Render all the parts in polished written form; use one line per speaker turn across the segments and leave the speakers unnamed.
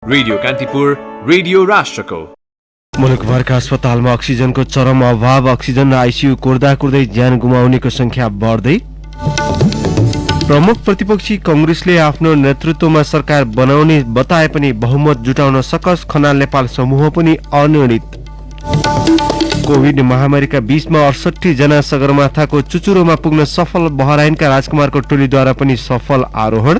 Radio Kantipur, radio राष्ट्रको।
मुलुकभरका अस्पतालमा अक्सिजनको चरम अभाव, अक्सिजन र आइसियु कोर्दा कुर्दै ज्यान गुमाउनेको संख्या बढ्दै। प्रमुख प्रतिपक्षी कांग्रेसले आफ्नो नेतृत्वमा सरकार बनाउने बताए पनि बहुमत जुटाउन सकस, खनाल नेपाल समूह पनि अनिर्णित। कोभिड महामारीका बीचमा 68 जना सगरमाथाको चुचुरोमा पुग्न सफल, बहराइनका राजकुमारको टोलीद्वारा पनि सफल आरोहण।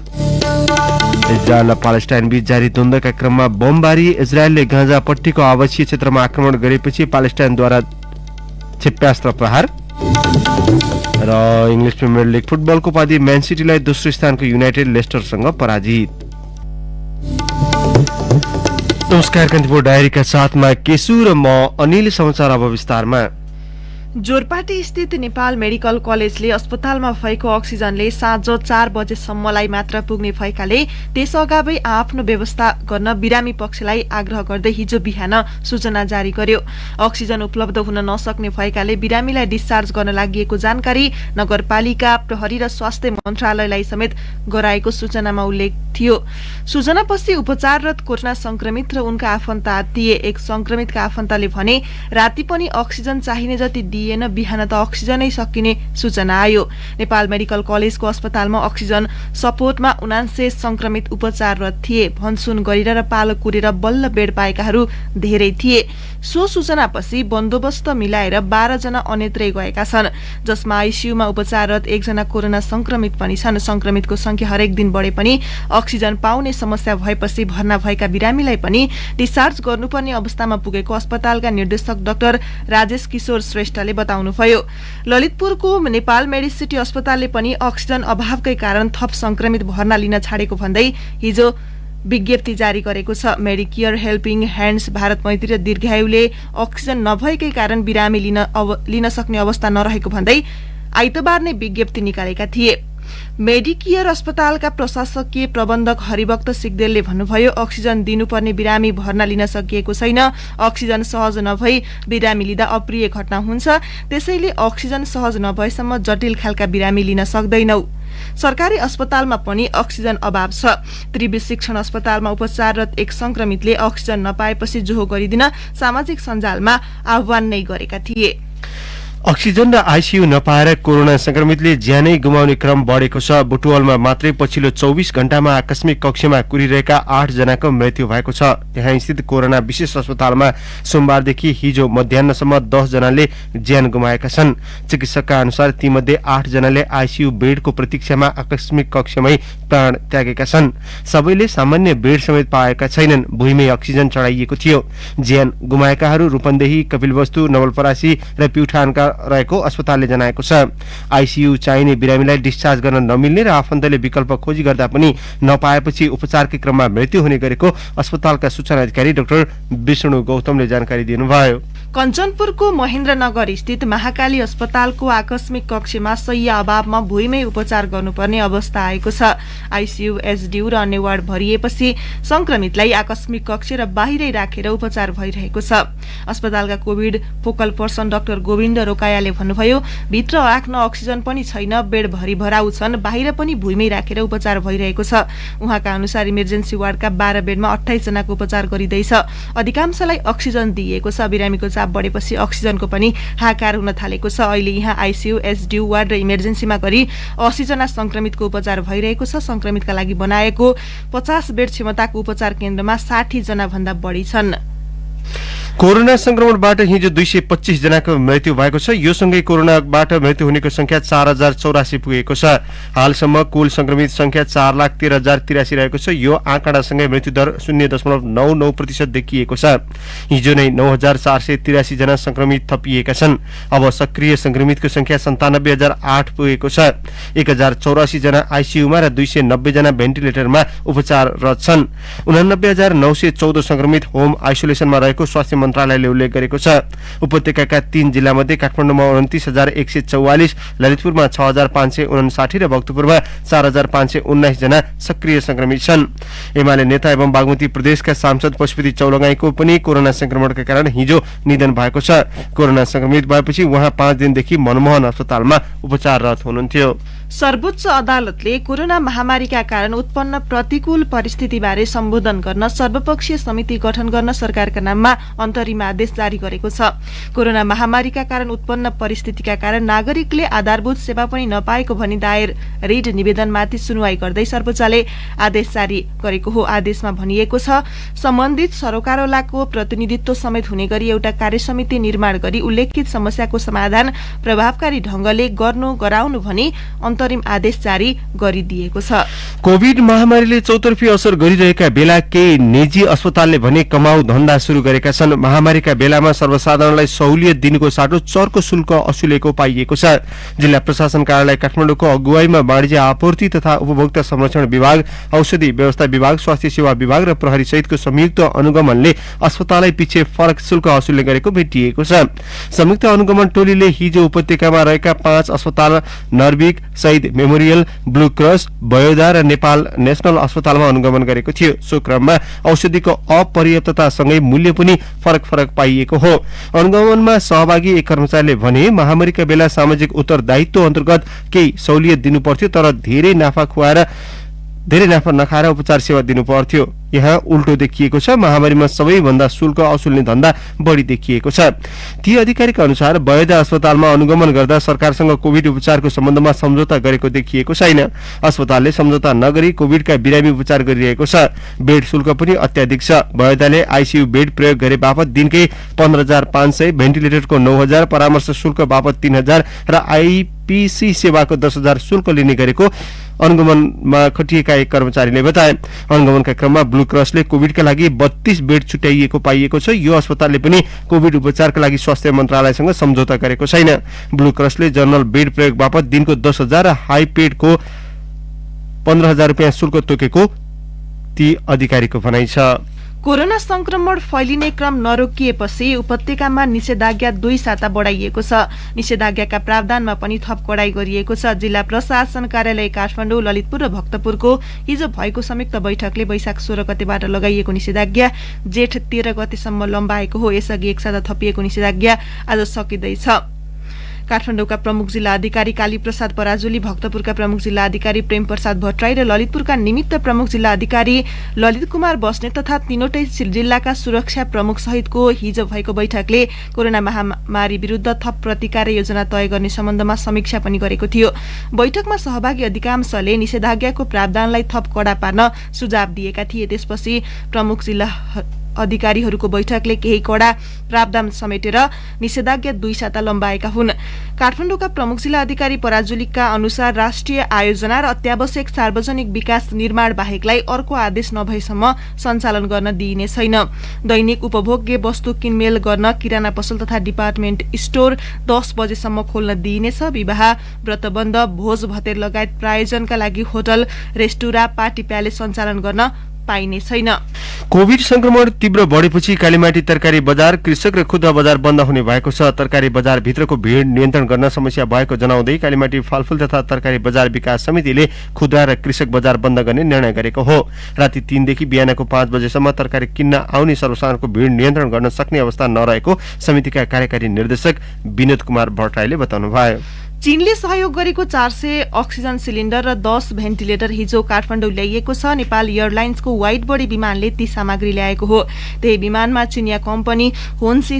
इजरायल र पालेस्टाइन बीच जारी द्वन्द्वका क्रममा बमबारी, इजरायलले गाजापट्टीको आवासीय क्षेत्रमा आक्रमण गरेपछि पालेस्टाइनद्वारा क्षेप्यास्त्र प्रहार। र इङ्ग्लिस प्रिमियर लिग फुटबलको उपाधि म्यान सिटीलाई दोस्रो स्थानको युनाइटेड लेस्टरसँग पराजित। नमस्कार, कान्तिपुर डायरीका साथमा केशु र म अनिल। समाचार अब विस्तारमा।
जोरपाटी स्थित नेपाल मेडिकल कलेजले अस्पतालमा भएको अक्सिजनले साँझ 4 बजेसम्मलाई मात्र पुग्ने भएकाले त्यस अगावै आफ्नो व्यवस्था गर्न बिरामी पक्षलाई आग्रह गर्दै हिजो बिहान सूचना जारी गर्यो। अक्सिजन उपलब्ध हुन नसक्ने भएकाले बिरामीलाई डिस्चार्ज गर्न लागि जानकारी नगरपालिका, प्रहरी र स्वास्थ्य मन्त्रालयलाई समेत गराएको सूचनामा उल्लेख थियो। सूचनापछि उपचाररत कोरोना संक्रमित र उनका आफन्त आत्तिए। एक संक्रमितका आफन्तले भने राति पनि अक्सिजन चाहिने जति दिएन, बिहान त अक्सिजनै सकिने सूचना आयो। नेपाल मेडिकल कलेजको अस्पतालमा अक्सिजन सपोर्टमा 79 संक्रमित उपचाररत थिए। भनसुन गरेर र पालो कुरेर बल्ल बेड पाएकाहरू धेरै थिए। सो सूचनापछि बन्दोबस्त मिलाएर 12 जना अन्यत्रै गएका छन्, जसमा आइसियुमा उपचाररत 1 जना कोरोना संक्रमित पनि छन्। संक्रमितको संख्या हरेक दिन बढे पनि अक्सिजन पाउने समस्या भएपछि भर्ना भएका बिरामीलाई पनि डिस्चार्ज गर्नुपर्ने अवस्थामा पुगेको अस्पतालका निर्देशक डाक्टर राजेश किशोर श्रेष्ठले बताउनुभयो। ललितपुरको नेपाल मेडिसिटी अस्पतालले पनि अक्सिजन अभावकै कारण थप संक्रमित भर्ना लिन छाडेको भन्दै हिजो विज्ञप्ति जारी गरेको छ। मेडिकेयर, हेल्पिङ ह्यान्ड्स, भारत मैत्री र दीर्घायुले अक्सिजन नभएकै कारण बिरामी लिन सक्ने अवस्था नरहेको भन्दै आइतबार नै विज्ञप्ति निकालेका थिए। मेडिकेयर अस्पतालका प्रशासकीय प्रबन्धक हरिभक्त सिग्देलले भन्नुभयो, अक्सिजन दिनुपर्ने बिरामी भर्ना लिन सकिएको छैन। अक्सिजन सहज नभई बिरामी लिँदा अप्रिय घटना हुन्छ, त्यसैले अक्सिजन सहज नभएसम्म जटिल खालका बिरामी लिन सक्दैनौ। सरकारी अस्पतालमा पनि अक्सिजन अभाव छ। त्रिवी शिक्षण अस्पतालमा उपचाररत एक संक्रमितले अक्सिजन नपाएपछि जोहो गरिदिन सामाजिक सञ्जालमा आह्वान नै गरेका थिए।
अक्सिजन र आइसियु नपाएर कोरोना संक्रमितले ज्यानै गुमाउने क्रम बढेको छ। बुटवलमा मात्रै पछिल्लो 24 घण्टामा आकस्मिक कक्षमा कुरिरहेका 8 जनाको मृत्यु भएको छ। त्यहाँ स्थित कोरोना विशेष अस्पतालमा सोमबारदेखि हिजो मध्याह्नसम्म 10 जनाले ज्यान गुमाएका छन्। चिकित्सकका अनुसार तीमध्ये 8 जनाले आइसियु बेडको प्रतीक्षामा आकस्मिक कक्षमै प्राण त्यागेका छन्। सबैले सामान्य बेड समेत पाएका छैनन्। भुइँमै अक्सिजन चढाइएको थियो। ज्यान गुमाएकाहरू रूपन्देही, कपिलवस्तु, नवलपरासी र प्युठानका रहेको अस्पतालले जनाएको छ। आइसियु चाहिने बिरामीलाई डिस्चार्ज गर्न नमिल्ने र आफन्तले विकल्प खोजी गर्दा पनि नपाएपछि उपचारकै क्रममा मृत्यु हुने गरेको अस्पतालका सूचना अधिकारी डाक्टर विष्णु गौतमले जानकारी दिनुभयो।
कञ्चनपुरको महेन्द्रनगर स्थित महाकाली अस्पतालको आकस्मिक कक्षमा शय्या अभावमा भुइँमै उपचार गर्नुपर्ने अवस्था आएको छ। आइसियु, एसडियु र अन्य वार्ड भरिएपछि संक्रमितलाई आकस्मिक कक्ष र बाहिरै राखेर उपचार भइरहेको छ। अस्पतालका covid focal person doctor Govind रोकायाले भन्नुभयो, भित्र राख्न अक्सिजन पनि छैन, बेड भरि भराउ छन्, बाहिर पनि भुइँमै राखेर उपचार भइरहेको छ। उहाँका अनुसार इमर्जेन्सी वार्डका 12 बेडमा 28 जनाको उपचार गरिँदैछ। अधिकांशलाई अक्सिजन दिइएको छ। बिरामीको चाप बढेपछि अक्सिजनको पनि हाहाकार हुन थालेको छ। अहिले यहाँ आइसियु, एसडियु वार्ड र इमर्जेन्सीमा गरी 80 जना संक्रमितको उपचार भइरहेको छ। संक्रमितका लागि बनाएको 50 बेड क्षमताको उपचार केन्द्रमा 60 जना भन्दा बढी छन्।
कोरोना संक्रमणबाट हिजो 225 जनाको मृत्यु भएको छ। यो सँगै कोरोनाबाट मृत्यु हुनेको संख्या 4084 पुगेको छ। हालसम्म कुल संक्रमित संख्या 4,13,083 रहेको छ। यो आँकडासँगै मृत्यु दर 0.99% देखिएको छ। हिजो नै 9,483 जना संक्रमित थपिएका छन्। अब सक्रिय संक्रमितको संख्या 97,008 पुगेको छ। 1,084 जना आइसियुमा र 290 जना भेन्टिलेटरमा उपचाररत छन्। 89,914 संक्रमित होम आइसोलेसनमा रहेको स्वास्थ्य मन्त्रालयले उल्लेख गरेको छ। उपत्यकाका 3 जिल्लामध्ये काठमाडौँमा 29,144, ललितपुरमा 6,559 र भक्तपुरमा 4,519 जना सक्रिय संक्रमित छन्। एमाले नेता एवं बागमती प्रदेशका सांसद पशुपति चौलगाईको पनि कोरोना संक्रमणका कारण हिजो निधन भएको छ। कोरोना संक्रमित भएपछि उहाँ 5 दिनदेखि मनमोहन अस्पतालमा उपचाररत हुनुहुन्थ्यो।
सर्वोच्च अदालतले कोरोना महामारीका कारण उत्पन्न प्रतिकूल परिस्थितिबारे सम्बोधन गर्न सर्वपक्षीय समिति गठन गर्न सरकारका नाममा अन्तरिम आदेश जारी गरेको छ। कोरोना महामारीका कारण उत्पन्न परिस्थितिका कारण नागरिकले आधारभूत सेवा पनि नपाएको भनी दायर रिट निवेदनमाथि सुनवाई गर्दै सर्वोच्चले आदेश जारी गरेको हो। आदेशमा भनिएको छ, सम्बन्धित सरोकारवालाको प्रतिनिधित्व समेत हुने गरी एउटा कार्यसमिति निर्माण गरी उल्लेखित समस्याको समाधान प्रभावकारी ढंगले गराउनु भनी अन्तरिम आदेश जारी गरिदिएको छ।
कोभिड महामारीले चौतर्फी असर गरिरहेका बेला केही निजी अस्पतालले भने कमाउ धन्दा शुरू गरेका छन्। महामारीका बेलामा सर्वसाधारणलाई सहुलियत दिनुको साटो चर्को शुल्क असुलेको पाइएको छ। जिल्ला प्रशासन कार्यालय काठमाडौँको अगुवाईमा वाणिज्य आपूर्ति तथा उपभोक्ता संरक्षण विभाग, औषधि व्यवस्था विभाग, स्वास्थ्य सेवा विभाग र प्रहरी सहितको संयुक्त अनुगमनले अस्पतालै पछि फरक शुल्क असुल्ने गरेको भेटिएको छ। संयुक्त अनुगमन टोलीले हिजो उपत्यकामा रहेका 5 अस्पताल नर्भिक, शहीद मेमोरियल, ब्लू क्रस, बयोदा र नेपाल नेशनल अस्पतालमा अनुगमन गरेको थियो। सो क्रममा औषधिको अपर्याप्ततासँगै मूल्य पनि फरक पाइएको हो। अनुगमनमा सहभागी एक कर्मचारीले भने महामारीका बेला सामाजिक उत्तरदायित्व अन्तर्गत केही सहुलियत दिनु पर्थ्यो, तर धेरै नाफा नखाएर उपचार सेवा दिनु पर्थ्यो। यहाँ उल्टो देखिएको छ। महामारीमा सबैभन्दा शुल्क असुल्ने धन्दा बढी देखिएको छ। ती अधिकारीका अनुसार बयोदा अस्पतालमा अनुगमन गर्दा सरकारसँग कोभिड उपचारको सम्बन्धमा सम्झौता गरेको देखिएको छैन। अस्पतालले सम्झौता नगरी कोभिडका बिरामी उपचार गरिरहेको छ। बेड शुल्क पनि अत्याधिक छ। बयोदाले आईसीयू बेड प्रयोग गरे बापत दिनकै 15,500, भेन्टिलेटरको 9,000, परामर्श शुल्क बापत 3,000 र आईपीसी सेवाको 10,000 शुल्क लिने गरेको अनुगमनमा खटिएका एक कर्मचारीले बताए। अनुगमनका क्रममा ब्लू क्रसले कोभिडका लागि 32 बेड छुट्याइएको पाइएको छ। यो अस्पतालले पनि कोभिड उपचारका लागि स्वास्थ्य मन्त्रालयसँग सम्झौता गरेको छैन। ब्लू क्रसले जनरल बेड प्रयोग बापत दिनको 10,000 र हाई पेडको 15,000 रुपियाँ शुल्क तोकेको ती अधिकारीको भनाइ छ।
कोरोना संक्रमण फैलिने क्रम नरोकिएपछि उपत्यकामा निषेधाज्ञा 2 साता बढाइएको छ। निषेधाज्ञाका प्रावधानमा पनि थप कडाई गरिएको छ। जिल्ला प्रशासन कार्यालय काठमाडौँ, ललितपुर र भक्तपुरको हिजो भएको संयुक्त बैठकले वैशाख 16 गतेबाट लगाइएको निषेधाज्ञा जेठ 13 गतेसम्म लम्बाएको हो। यसअघि एक साता थपिएको निषेधाज्ञा आज सकिँदैछ। काठमाडौँका प्रमुख जिल्ला अधिकारी कालीप्रसाद पराजुली, भक्तपुरका प्रमुख जिल्ला अधिकारी प्रेम प्रसाद भट्टराई र ललितपुरका निमित्त प्रमुख जिल्ला अधिकारी ललित कुमार बस्नेत तथा तीनवटै जिल्लाका सुरक्षा प्रमुख सहितको हिजो भएको बैठकले कोरोना महामारी विरुद्ध थप प्रतिकार योजना तय गर्ने सम्बन्धमा समीक्षा पनि गरेको थियो। बैठकमा सहभागी अधिकांशले निषेधाज्ञाको प्रावधानलाई थप कडा पार्न सुझाव दिएका थिए। त्यसपछि प्रमुख जिल्ला अधिकारीहरूको बैठकले केही कडा प्रावधान समेटेर निषेधाज्ञा 2 साता लम्बाएका हुन्। काठमाडौँका प्रमुख जिल्ला अधिकारी पराजुलीका अनुसार राष्ट्रिय आयोजना र अत्यावश्यक सार्वजनिक विकास निर्माण बाहेकलाई अर्को आदेश नभएसम्म सञ्चालन गर्न दिइने छैन। दैनिक उपभोग्य वस्तु किनमेल गर्न किराना पसल तथा डिपार्टमेन्ट स्टोर 10 बजेसम्म खोल्न दिइनेछ। विवाह, व्रतबन्ध, भोज भतेर लगायत प्रायोजनका लागि होटल, रेस्टुरा, पार्टी प्यालेस सञ्चालन गर्न पाइने छैन।
कोभिड संक्रमण तीव्र बढेपछि कालीमाटी तरकारी बजार, कृषक र खुद्रा बजार बन्द हुने भएको छ। तरकारी बजार भित्रको भीड नियन्त्रण गर्न समस्या भएको जनाउँदै कालीमाटी फलफूल तथा तरकारी बजार विकास समितिले खुद्रा र कृषक बजार बन्द गर्ने निर्णय गरेको हो। राति 3 देखि बिहानको 5 बजेसम्म तरकारी किन्न आउने सर्वसाधारणको भीड नियन्त्रण गर्न सक्ने अवस्था नरहेको समितिका कार्यकारी निर्देशक विनोद कुमार भट्टराईले बताउनुभयो।
चीनले सहयोग गरेको 400 अक्सिजन सिलिन्डर र 10 भेन्टिलेटर हिजो काठमाडौँ ल्याइएको छ। नेपाल एयरलाइन्सको वाइड बडी विमानले ती सामग्री ल्याएको हो। त्यही विमानमा चिनिया कम्पनी होन्सी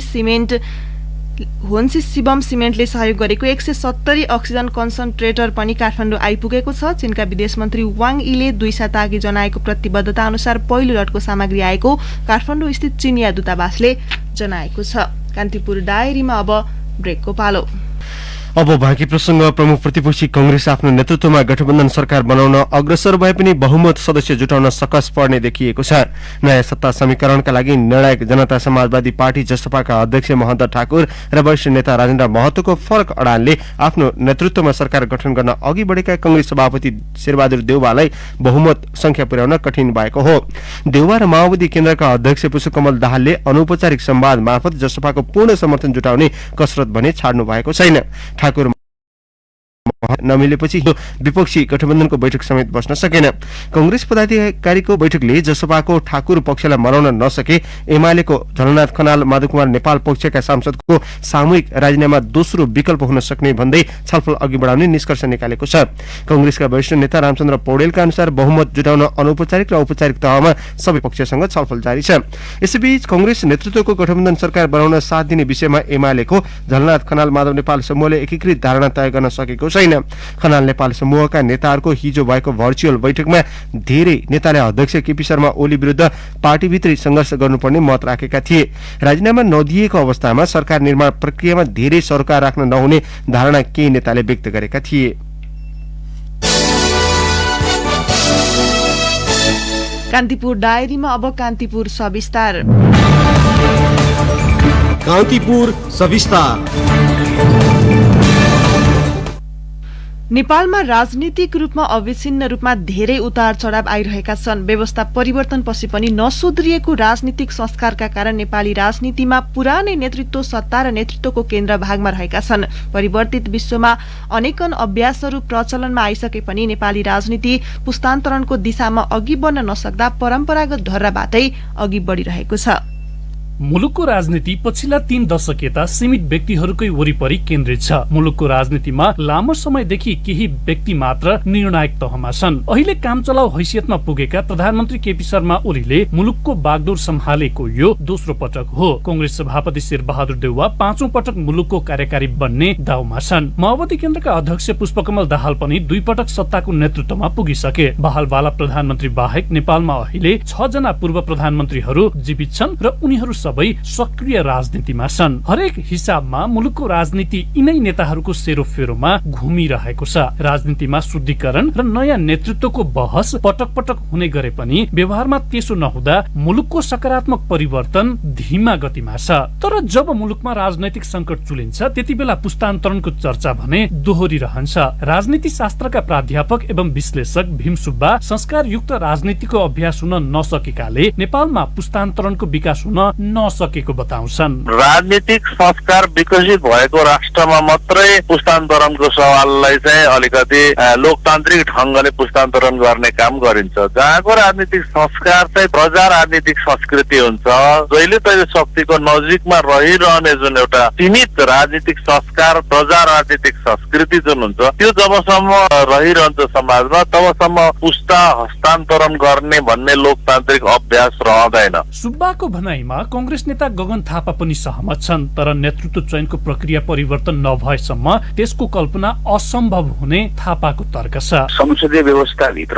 शिवम सिमेन्टले सहयोग गरेको 170 अक्सिजन कन्सन्ट्रेटर पनि काठमाडौँ आइपुगेको छ। चीनका विदेश मन्त्री वाङ यीले 2 साता अघि जनाएको प्रतिबद्धता अनुसार पहिलो लटको सामग्री आएको काठमाडौँ स्थित चिनिया दूतावासले जनाएको छ। कान्तिपुर डायरीमा अब ब्रेकको पालो।
अब बाँकी प्रसंग। प्रमुख प्रतिपक्षी कांग्रेस आफ्नो नेतृत्वमा गठबन्धन सरकार बनाउन अग्रसर भए पनि बहुमत सदस्य जुटाउन सकस पर्ने देखिएको छ। नयाँ सत्ता समीकरणका लागि निर्णायक जनता समाजवादी पार्टी जसपाका अध्यक्ष महन्त ठाकुर र वरिष्ठ नेता राजेन्द्र महतोको फरक अडानले आफ्नो नेतृत्वमा सरकार गठन गर्न अघि बढेका कांग्रेस सभापति शेरबहादुर देउवालाई बहुमत संख्या पुर्याउन कठिन भएको हो। देउवा र माओवादी केन्द्रका अध्यक्ष पुष्पकमल दाहालले अनौपचारिक संवाद मार्फत जसपाको पूर्ण समर्थन जुटाउने कसरत भने छाड्नु भएको छैन। ठाकुर नमिलेपछि विपक्षी गठबन्धनको बैठक समेत बस्न सकेन। कांग्रेस पदाधिकारीको बैठकले जसपाको ठाकुर पक्षलाई मनाउन नसके एमालेको झलनाथ खनाल माधवकुमार नेपाल पक्षका सांसदको सामूहिक राजीनामा दोस्रो विकल्प हुन सक्ने भन्दै छलफल अघि बढाउने निष्कर्ष निकालेको छ। कांग्रेसका वरिष्ठ नेता रामचन्द्र पौडेलका अनुसार बहुमत जुटाउन अनौपचारिक र औपचारिक तहमा सबै पक्षसँग छलफल जारी छ। यसैबीच कांग्रेस नेतृत्वको गठबन्धन सरकार बनाउन साथ दिने विषयमा एमालेको झलनाथ खनाल माधव नेपाल समूहले एकीकृत धारणा तय गर्न सकेको छैन। खनाल नेपाल समूहका नेताहरूको हिजो भएको भर्चुअल बैठकमा धेरै नेताले अध्यक्ष केपी शर्मा ओली विरुद्ध पार्टीभित्रै संघर्ष गर्नुपर्ने मत राखेका थिए। राजीनामा नदिएको अवस्थामा सरकार निर्माण प्रक्रियामा धेरै सरकार राख्न नहुने धारणा केही नेताले व्यक्त गरेका थिए।
कान्तिपुर डायरीमा अब कान्तिपुर सविस्तार।
कान्तिपुर सविस्तार।
नेपालमा राजनीतिक रूपमा अविच्छिन्न रूपमा धेरै उतार चढाव आइरहेका छन्। व्यवस्था परिवर्तनपछि पनि नसुध्रिएको राजनीतिक संस्कारका कारण नेपाली राजनीतिमा पुरानै नेतृत्व सत्ता र नेतृत्वको केन्द्रभागमा रहेका छन्। परिवर्तित विश्वमा अनेकन अभ्यासहरू प्रचलनमा आइसके पनि नेपाली राजनीति पुस्तान्तरणको दिशामा अघि बढ्न नसक्दा परम्परागत धर्राबाटै अघि बढ़िरहेको छ।
मुलुकको राजनीति पछिल्ला 3 दशक यता सीमित व्यक्तिहरूकै वरिपरि केन्द्रित छ। मुलुकको राजनीतिमा लामो समयदेखि केही व्यक्ति मात्र निर्णायक तहमा छन्। अहिले काम चलाउ हैसियतमा पुगेका प्रधानमन्त्री केपी शर्मा ओलीले मुलुकको बागडोर सम्हालेको यो दोस्रो पटक हो। कांग्रेस सभापति शेरबहादुर देउवा 5औं पटक मुलुकको कार्यकारी बन्ने दाउमा छन्। माओवादी केन्द्रका अध्यक्ष पुष्पकमल दाहाल पनि 2 पटक सत्ताको नेतृत्वमा पुगिसके। बहालवाला प्रधानमन्त्री बाहेक नेपालमा अहिले 6 जना पूर्व प्रधानमन्त्रीहरू जीवित छन् र उनीहरू सबै सक्रिय राजनीतिमा छन्। हरेक हिसाबमा मुलुकको राजनीति यिनै नेताहरूको सेरोफेरोमा घुमिरहेको छ। राजनीतिमा शुद्धिकरण र नयाँ नेतृत्वको बहस पटक पटक हुने गरे पनि व्यवहारमा त्यसो नहुँदा मुलुकको सकारात्मक परिवर्तन धीमा गतिमा छ। तर जब मुलुकमा राजनैतिक संकट चुलिन्छ त्यति बेला पुस्तान्तरणको चर्चा भने दोहोरिरहन्छ। राजनीति शास्त्रका प्राध्यापक एवं विश्लेषक भीम सुब्बा संस्कारयुक्त राजनीतिको अभ्यास हुन नसकेकाले नेपालमा पुस्तान्तरणको विकास हुन नसकेको बताउँछन्।
राजनीतिक संस्कार विकसित भएको राष्ट्रमा मात्रै पुस्तान्तरणको सवाललाई चाहिँ अलिकति लोकतान्त्रिक ढंगले पुस्तान्तरण गर्ने काम गरिन्छ। जहाँको राजनीतिक संस्कार चाहिँ प्रजा राजनीतिक संस्कृति हुन्छ, जहिले तहिले शक्तिको नजिकमा रहिरहने जुन एउटा सीमित राजनीतिक संस्कार प्रजा राजनीतिक संस्कृति जुन हुन्छ त्यो जबसम्म रहिरहन्छ समाजमा तबसम्म पुस्ता हस्तान्तरण गर्ने भन्ने लोकतान्त्रिक अभ्यास रहँदैन।
सुब्बाको भनाइमा कांग्रेस नेता गगन थापा पनि सहमत छन्। तर नेतृत्व चयनको प्रक्रिया परिवर्तन नभएसम्म त्यसको कल्पना असम्भव हुने थापाको तर्क छ।
संसदीय व्यवस्थाभित्र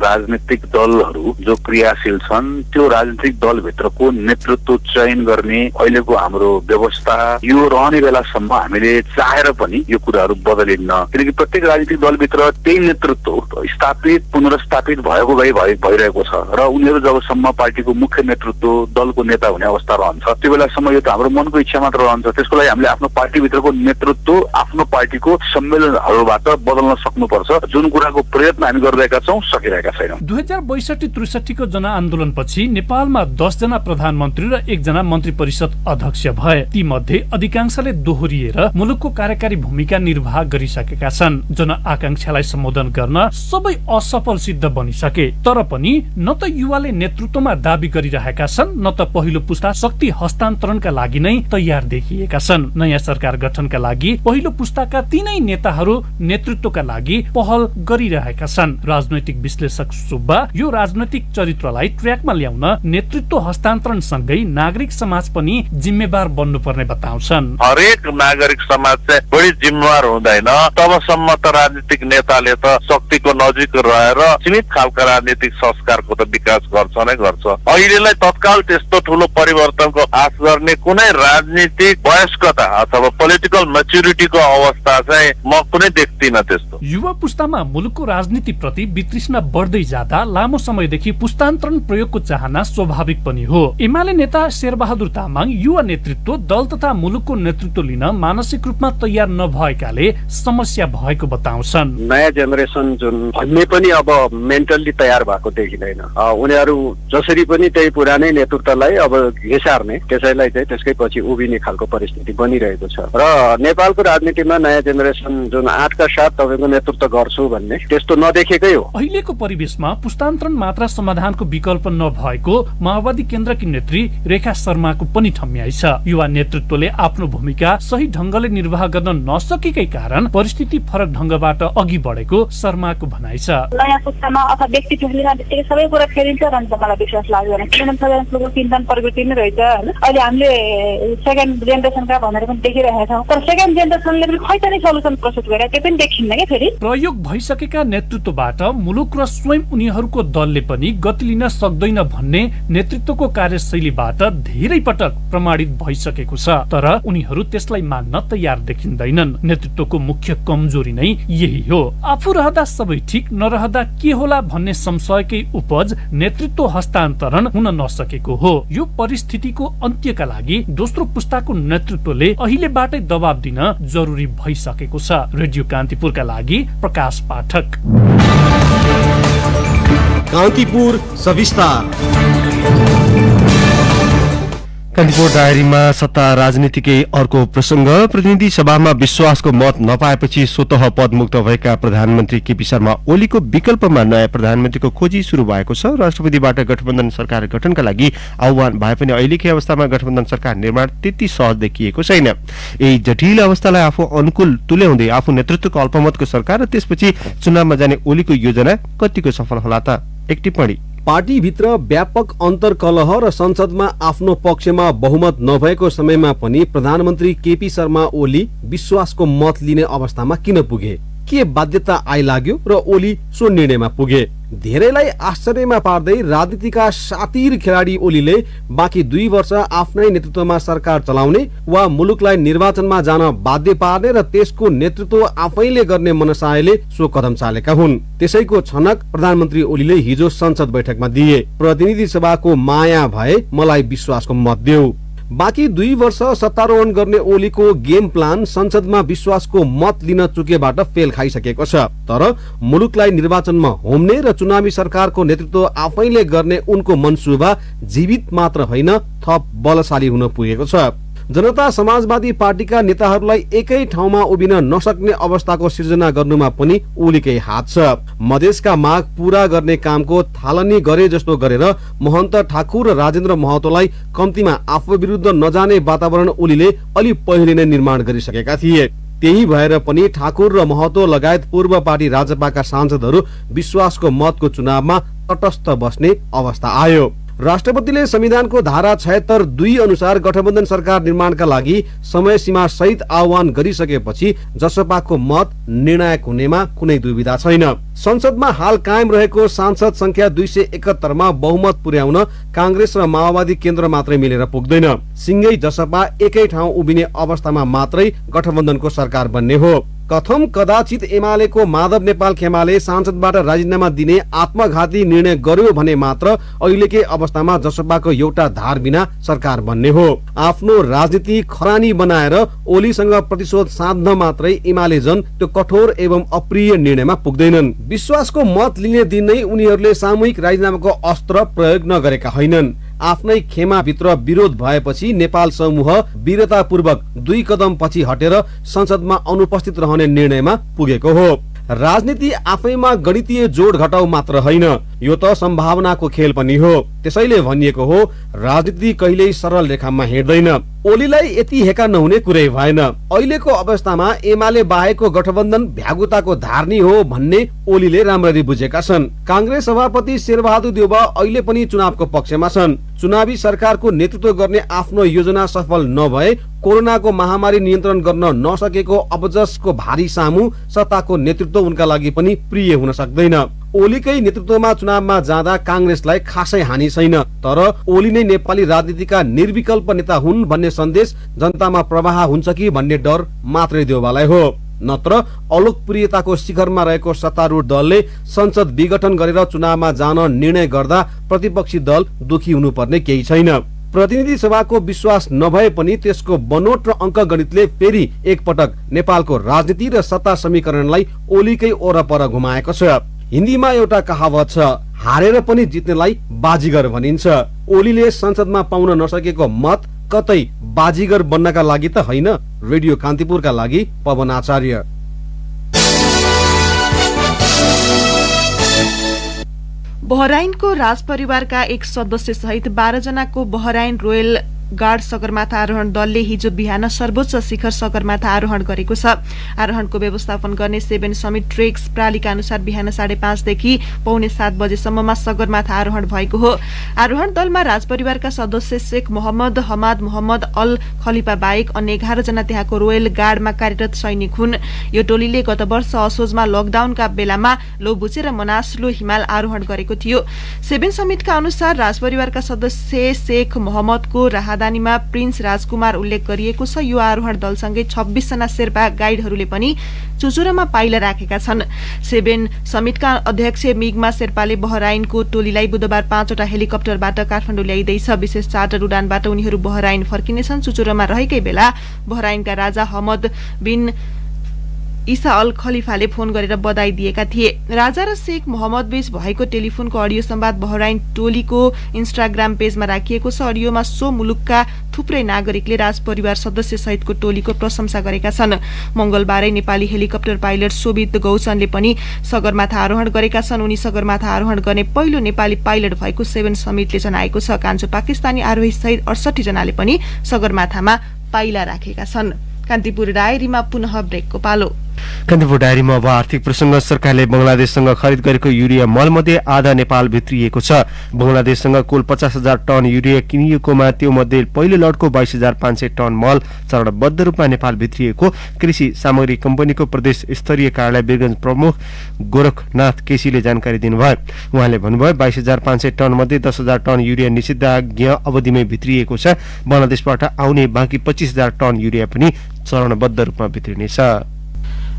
राजनीतिक दलहरू जो क्रियाशील छन् त्यो राजनीतिक दलभित्रको नेतृत्व चयन गर्ने अहिलेको हाम्रो व्यवस्था यो रहने बेलासम्म हामीले चाहेर पनि यो कुराहरू बदलिन्न। किनकि प्रत्येक राजनीतिक दलभित्र त्यही नेतृत्व स्थापित पुनर्स्थापित भइरहेको छ र उनीहरू जबसम्म पार्टीको मुख्य नेतृत्व दलको नेता हुने अवस्था रहन्छ त्यो बेलासम्म यो त हाम्रो मनको इच्छा मात्र रहन्छ। त्यसको लागि हामीले आफ्नो पार्टीभित्रको नेतृत्व आफ्नो पार्टीको सम्मेलनहरूबाट बदल्न सक्नुपर्छ। जुन कुराको प्रयत्न हामी गरिरहेका छौँ सकिरहेका छैनौँ।
2062-63 को जनआन्दोलनपछि नेपालमा 10 जना प्रधानमन्त्री र 1 जना मन्त्री परिषद अध्यक्ष भए। ती मध्ये अधिकांशले दोहोरिएर मुलुकको कार्यकारी भूमिका निर्वाह गरिसकेका छन्। जनआकांक्षालाई सम्बोधन गर्न सबै असफल सिद्ध बनिसके। तर पनि न त युवाले नेतृत्वमा दाबी गरिरहेका छन् न त पहिलो पुस्ता शक्ति हस्तान्तरणका लागि नै तयार देखिएका छन्। नयाँ सरकार गठनका लागि पहिलो पुस्ताका तीनै नेताहरू नेतृत्वका लागि पहल गरिरहेका छन्। राजनैतिक विश्लेषक सुब्बा यो राजनैतिक चरित्रलाई ट्र्याकमा ल्याउन नेतृत्व हस्तान्तरण सँगै नागरिक समाज पनि जिम्मेवार बन्नुपर्ने बताउँछन्।
हरेक नागरिक समाज चाहिँ बढी जिम्मेवार हुँदैन तबसम्म त राजनीतिक नेताले त शक्तिको नजिक रहेर सीमित खालका राजनीतिक संस्कारको त विकास गर्छ नै गर्छ। अहिलेलाई तत्काल त्यस्तो ठूलो परिवर्तनको आश गर्ने कुनै राजनीतिक वयस्कता अथवा पोलिटिकल मेच्युरिटीको अवस्था चाहिँ म कुनै देख्दिन त्यस्तो।
युवा पुस्तामा मुलुकको राजनीति प्रति वितृष्णा बढ्दै जाँदा लामो समयदेखि पुस्तान्तरण प्रयोगको चाहना स्वाभाविक पनि हो। एमाले नेता शेरबहादुर तामाङ युवा नेतृत्व दल तथा मुलुकको नेतृत्व लिन मानसिक रूपमा तयार नभएकाले समस्या भएको बताउँछन्।
नयाँ जेनेरेसन जुन भन्ने पनि अब मेन्टल्ली तयार भएको देखिँदैन। उनीहरू जसरी पनि त्यही पुरानै नेतृत्वलाई अब घिसार्ने, त्यसैलाई चाहिँ त्यसकै पछि उभिने खालको परिस्थिति बनिरहेको छ। र नेपालको राजनीतिमा नयाँ जेनेरेसन जुन 8का साथ तपाईँको नेतृत्व गर्छु भन्ने त्यस्तो नदेखेकै हो।
अहिलेको परिवेशमा पुस्तान्तरण मात्र समाधानको विकल्प नभएको माओवादी केन्द्रकी नेत्री रेखा शर्माको पनि ठम्याइ छ। युवा नेतृत्वले आफ्नो भूमिका सही ढंगले निर्वाह गर्न नसकेकै कारण परिस्थिति फरक ढंगबाट अघि बढेको शर्माको भनाइ छ।
नयाँ पुस्तामा अथवा व्यक्ति टुक्लिन बित्तिकै सबै कुरा फेरिन्छ भन्ने त मलाई विश्वास लाग्दैन। किनभने सबैजनाको चिन्तन प्रवृत्ति नै रहेछ हैन। अहिले हामीले सेकेन्ड जेनेरेसनका भनेर पनि देखिरहेका छौँ, तर सेकेन्ड जेनेरेसनले पनि खै त नै सल्युसन प्रस्तुत गरे त्यो पनि देखिन्न के फेरि।
प्रयोग भइसकेका नेतृत्वबाट मुलुक र स्वयं उनीहरूको दलले पनि गति लिन सक्दैन भन्ने नेतृत्वको कार्यशैलीबाट धेरै पटक प्रमाणित भइसकेको छ, तर उनीहरू त्यसलाई मान्न तयार देखिँदैनन्। नेतृत्वको मुख्य कमजोरी नै यही हो। आफू रहँदा सबै ठीक, नरहँदा के होला भन्ने संशयकै उपज नेतृत्व हस्तान्तरण हुन नसकेको हो। यो परिस्थितिको अन्त्यका लागि दोस्रो पुस्ताको नेतृत्वले अहिलेबाटै दबाब दिन जरुरी भइसकेको छ। रेडियो कान्तिपुरका लागि प्रकाश पाठक।
कान्तिपुर सविस्तार।
कान्तिपुर डायरीमा सत्ता राजनीतिकै अर्को प्रसंग। प्रतिनिधि सभामा विश्वासको मत नपाएपछि स्वतः पदमुक्त भएका प्रधानमन्त्री केपी शर्मा ओलीको विकल्पमा नयाँ प्रधानमन्त्रीको खोजी शुरू भएको छ। राष्ट्रपतिबाट गठबन्धन सरकार गठनका लागि आह्वान भए पनि अहिलेकै अवस्थामा गठबन्धन सरकार निर्माण त्यति सहज देखिएको छैन। यही जटिल अवस्थालाई आफू अनुकूल तुल्याउँदै आफू नेतृत्वको अल्पमतको सरकार र त्यसपछि चुनावमा जाने ओलीको योजना कतिको सफल होला त? एक टिप्पणी।
पार्टीभित्र व्यापक अन्तर्कलह र संसदमा आफ्नो पक्षमा बहुमत नभएको समयमा पनि प्रधानमन्त्री केपी शर्मा ओली विश्वासको मत लिने अवस्थामा किन पुगे? के बाध्यता आइलाग्यो र ओली सो निर्णयमा पुगे? धेरैलाई आश्चर्यमा पार्दै राजनीतिका सातिर खेलाडी ओलीले बाँकी 2 वर्ष आफ्नै नेतृत्वमा सरकार चलाउने वा मुलुकलाई निर्वाचनमा जान बाध्य पार्ने र त्यसको नेतृत्व आफैले गर्ने मनसायले सो कदम चालेका हुन्। त्यसैको छनक प्रधानमन्त्री ओलीले हिजो संसद बैठकमा दिए। प्रतिनिधि सभाको माया भए मलाई विश्वासको मत देऊ। बाँकी 2 वर्ष सत्तारोहण गर्ने ओलीको गेम प्लान संसदमा विश्वासको मत लिन चुकेबाट फेल खाइसकेको छ। तर मुलुकलाई निर्वाचनमा होम्ने र चुनावी सरकारको नेतृत्व आफैले गर्ने उनको मनसुबा जीवित मात्र होइन, थप बलशाली हुन पुगेको छ। जनता समाजवादी पार्टीका नेताहरूलाई एकै ठाउँमा उभिन नसक्ने अवस्थाको सिर्जना गर्नुमा पनि ओलीकै हात छ। मधेसका माग पूरा गर्ने कामको थालनी गरे जस्तो गरेर महन्त ठाकुर र राजेन्द्र महतोलाई कम्तीमा आफू विरुद्ध नजाने वातावरण ओलीले अलि पहिले नै निर्माण गरिसकेका थिए। त्यही भएर पनि ठाकुर र महतो लगायत पूर्व पार्टी राजपाका सांसदहरू विश्वासको मतको चुनावमा तटस्थ बस्ने अवस्था आयो। राष्ट्रपतिले संविधानको धारा 76(2) अनुसार गठबन्धन सरकार निर्माणका लागि समय सीमा सहित आह्वान गरिसकेपछि जसपाको मत निर्णायक हुनेमा कुनै दुविधा छैन। संसदमा हाल कायम रहेको सांसद संख्या 271 मा बहुमत पुर्याउन कांग्रेस र माओवादी केन्द्र मात्रै मिलेर पुग्दैन। सिंगै जसपा एकै ठाउँ उभिने अवस्थामा मात्रै गठबन्धनको सरकार बन्ने हो। कथम कदाचित एमालेको माधव नेपाल खेमाले सांसदबाट राजीनामा दिने आत्मघाती निर्णय गर्यो भने मात्र अहिलेकै अवस्थामा जसपाको एउटा धार बिना सरकार बन्ने हो। आफ्नो राजनीति खरानी बनाएर ओलीसँग प्रतिशोध साध्न मात्रै एमाले जन त्यो कठोर एवं अप्रिय निर्णयमा पुग्दैनन्। विश्वासको मत लिने दिन नै उनीहरूले सामूहिक राजीनामाको अस्त्र प्रयोग नगरेका होइनन्। आफ्नै खेमाभित्र विरोध भएपछि नेपाल समूह वीरतापूर्वक 2 कदम पछि हटेर संसदमा अनुपस्थित रहने निर्णयमा पुगेको हो। राजनीति आफैमा गणितीय जोड घटाउ मात्र होइन, यो त सम्भावनाको खेल पनि हो। त्यसैले भनिएको हो, राजनीति कहिल्यै सरल रेखामा हिँड्दैन। ओलीलाई यति हेका नहुने कुरै भएन। अहिलेको अवस्थामा एमाले बाहेकको गठबन्धन भ्यागुताको धारनी हो भन्ने ओलीले राम्ररी बुझेका छन्। कांग्रेस सभापति शेरबहादुर देउवा अहिले पनि चुनावको पक्षमा छन्। चुनावी सरकारको नेतृत्व गर्ने आफ्नो योजना सफल नभए कोरोनाको महामारी नियन्त्रण गर्न नसकेको अपजसको भारी सामु सत्ताको नेतृत्व उनका लागि पनि प्रिय हुन सक्दैन। ओलीकै नेतृत्वमा चुनावमा जाँदा कांग्रेसलाई खासै हानि छैन, तर ओली नै नेपाली राजनीतिका निर्विकल्प नेता हुन् भन्ने सन्देश जनतामा प्रवाह हुन्छ कि भन्ने डर मात्रै देउवालाई हो। नत्र अलोकप्रियताको शिखरमा रहेको सत्तारूढ दलले संसद विघटन गरेर चुनावमा जान निर्णय गर्दा प्रतिपक्षी दल दुखी हुनुपर्ने केही छैन। प्रतिनिधि सभाको विश्वास नभए पनि त्यसको बनोट र अङ्कगणितले फेरि एकपटक नेपालको राजनीति र सत्ता समीकरणलाई ओलीकै ओरपर घुमाएको छ। हिन्दीमा एउटा कहावत छ, हारेर पनि जित्नेलाई बाजीगर भनिन्छ। ओलीले संसदमा पाउन नसकेको मत कतै बाजीगर बन्नका लागि त होइन। रेडियो कान्तिपुरका लागि पवन आचार्य।
बहराइनको राजपरिवारका एक सदस्य सहित 12 जनाको बहराइन रोयल गार्ड सगरमाथा आरोहण दलले हिजो बिहान सर्वोच्च शिखर सगरमाथा आरोहण गरेको छ। आरोहणको व्यवस्थापन गर्ने 7 समिट ट्रेक्स प्रणालीका अनुसार बिहान 5:30 देखि पौने 7 बजेसम्ममा सगरमाथा आरोहण भएको हो। आरोहण दलमा राजपरिवारका सदस्य शेख मोहम्मद हमाद मोहम्मद अल खलिफा बाहेक अन्य 11 जना त्यहाँको रोयल गार्डमा कार्यरत सैनिक हुन्। यो टोलीले गत वर्ष असोजमा लकडाउनका बेलामा लोबुचे र मनासलु हिमाल आरोहण गरेको थियो। 7 समिटका अनुसार राजपरिवारका सदस्य शेख मोहम्मदको राहदानीमा प्रिन्स राजकुमार उल्लेख गरिएको छ। यो आरोहण दलसँगै 26 जना शेर्पा गाइडहरूले पनि चुचुरोमा पाइला राखेका छन्। 7 समिटका अध्यक्ष मिगमा शेर्पाले बहराइनको टोलीलाई बुधबार 5 वटा हेलिकप्टरबाट काठमाडौँ ल्याइँदैछ। विशेष चार्टर उडानबाट उनीहरू बहराइन फर्किनेछन्। चुचुरोमा रहेकै बेला बहराइनका राजा हमद बिन इसा अल खलिफाले फोन गरेर बधाई दिएका थिए। राजा र शेख मोहम्मद बीच भएको टेलिफोनको अडियो संवाद बहराइन टोलीको इन्स्टाग्राम पेजमा राखिएको छ। अडियोमा सो मुलुकका थुप्रै नागरिकले राजपरिवार सदस्य सहितको टोलीको प्रशंसा गरेका छन्। मंगलबारै नेपाली हेलिकप्टर पाइलट शोभित गौचनले पनि सगरमाथा आरोहण गरेका छन्। उनी सगरमाथा आरोहण गर्ने पहिलो नेपाली पाइलट भएको 7 समिटले जनाएको छ। कान्छो पाकिस्तानी आरोही सहित 68 जनाले पनि सगरमाथामा पाइला राखेका छन्। कान्तिपुर डायरीमा पुनः ब्रेकको पालो।
कान्तिपुर डायरीमा अब आर्थिक प्रसंग। सरकारले बंगलादेशसँग खरिद गरेको युरिया मलमध्ये आधा नेपाल भित्रिएको छ। बंगलादेशसँग कुल 50,000 टन युरिया किनिएकोमा त्यो मध्ये पहिलो लटको 22,500 टन मल चरणबद्ध रूपमा नेपाल भित्रिएको कृषि सामग्री कम्पनीको प्रदेश स्तरीय कार्यालय वीरगञ्ज प्रमुख गोरखनाथ केसीले जानकारी दिनुभयो। उहाँले भन्नुभयो 22,500 टन मध्ये 10,000 टन युरिया निषिद्धाज्ञा अवधिमै भित्रिएको छ। बंगलादेशबाट आउने बाँकी 25,000 टन युरिया पनि चरणबद्ध रूपमा भित्रिनेछ।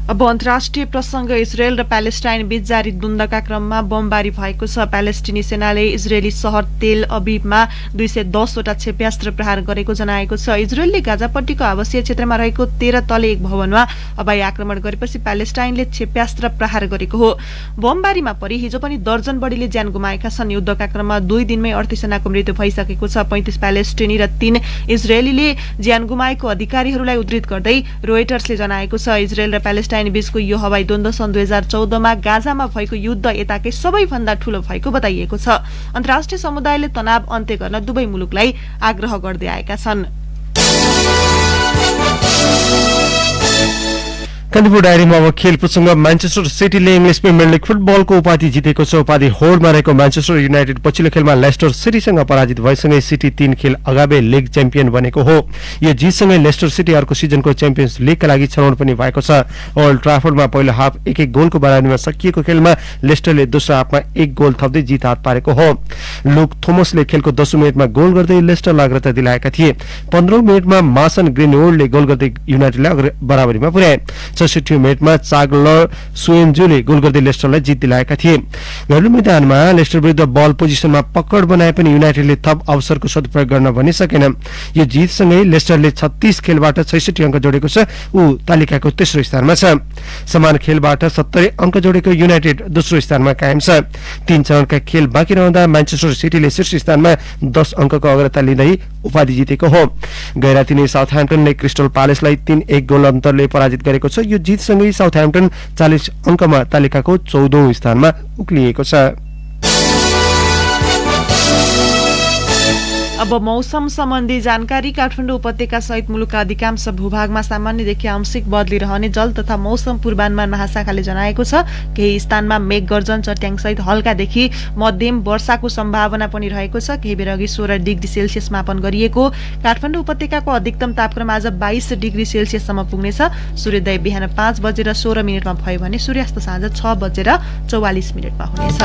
अब अन्तर्राष्ट्रिय प्रसंग। इजरायल र प्यालेस्टाइन बीच जारी द्वन्द्वका क्रममा बमबारी भएको छ। प्यालेस्टिनी सेनाले इजरायली शहर तेल अभिभमा 210 वटा क्षेप्यास्त्र प्रहार गरेको जनाएको छ। इजरायलले गाजापट्टीको आवासीय क्षेत्रमा रहेको 13 तले एक भवनमा हवाई आक्रमण गरेपछि प्यालेस्टाइनले क्षेप्यास्त्र प्रहार गरेको हो। बमबारीमा परि हिजो पनि दर्जन बढीले ज्यान गुमाएका छन्। युद्धका क्रममा 2 दिनमै 38 जनाको मृत्यु भइसकेको छ। 35 प्यालेस्टिनी र 3 इजरायलीले ज्यान गुमाएको अधिकारीहरूलाई उद्धृत गर्दै रोयटर्सले जनाएको छ। इजरायल र प्यालेस्टाइन बीचको यो हवाई द्वन्द्व सन् 2014 मा गाजामा भएको युद्ध यताकै सबैभन्दा ठूलो भएको बताइएको छ। अन्तर्राष्ट्रिय समुदायले तनाव अन्त्य गर्न दुवै मुलुकलाई आग्रह गर्दै आएका छन्।
कान्तिपुर डायरीमा अब खेल प्रसंग। म्यान्चेस्टर सिटीले इङ्ग्लिस प्रिमियर लिग फुटबलको उपाधि जितेको छ। उपाधि होडमा रहेको म्यान्चेस्टर युनाइटेड पछिल्लो खेलमा लेस्टर सिटीसँग पराजित भएसँगै सिटी 3 खेल अगावै लिग च्याम्पियन बनेको हो। यो जितसँगै लेस्टर सिटी अर्को सिजनको च्याम्पियन्स लिगका लागि छनौट पनि भएको छ। ओल्ड ट्राफोर्डमा पहिलो हाफ 1-1 गोलको बराबरीमा सकिएको खेलमा लेस्टरले दोस्रो हाफमा 1 गोल थप्दै जित हात पारेको हो। लुक थोमसले खेलको 10औं मिनेटमा गोल गर्दै लेस्टरलाई अग्रता दिलाएका थिए। 15औं मिनेटमा मासन ग्रिनवुडले गोल गर्दै युनाइटेडलाई बराबरीमा पुर्याए। 66 मिनेटमा चार्ल्स सुएन्जुले गोल गर्दै लेस्टरलाई जित दिलाएका थिए। घरेलु मैदानमा लेस्टर विरुद्ध बल पोजिसनमा पकड बनाए पनि युनाइटेडले थप अवसरको सदुपयोग गर्न पनि सकेन। यो जितसँगै लेस्टरले 36 खेलबाट 66 अङ्क जोडेको छ। ऊ तालिकाको तेस्रो स्थानमा छ। समान खेलबाट 70 अङ्क जोडेको युनाइटेड दोस्रो स्थानमा कायम छ। 3 चरणका खेल बाँकी रहँदा म्यान्चेस्टर सिटीले शीर्ष स्थानमा 10 अङ्कको अग्रता लिँदै उपाधि जितेको हो। गैराती नै साउथह्याम्पटनले क्रिस्टल प्यालेसलाई 3-1 गोल अन्तरले पराजित गरेको छ। यो जितसँगै साउथह्याम्पटन 40 अङ्कमा तालिकाको 14औं स्थानमा उक्लिएको छ।
अब मौसम सम्बन्धी जानकारी। काठमाडौँ उपत्यका सहित मुलुकका अधिकांश भूभागमा सामान्यदेखि आंशिक बदली रहने जल तथा मौसम पूर्वानुमान महाशाखाले जनाएको छ। केही स्थानमा मेघ गर्जन चट्याङ सहित हल्कादेखि मध्यम वर्षाको सम्भावना पनि रहेको छ। केही बेर अघि 16 डिग्री सेल्सियस मापन गरिएको काठमाडौँ उपत्यकाको अधिकतम तापक्रम आज 22 डिग्री सेल्सियससम्म पुग्नेछ। सूर्योदय बिहान 5 बजेर 16 मिनटमा भयो भने सूर्यास्त साँझ 6 बजेर 44 मिनटमा हुनेछ।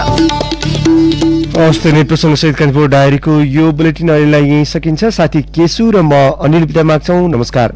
प्रसङ्गसहित कान्तिपुर डायरीको यो बुलेटिन अहिलेलाई यही सकिन्छ। साथी केशु र म अनिल बिदा माग्छौं। नमस्कार।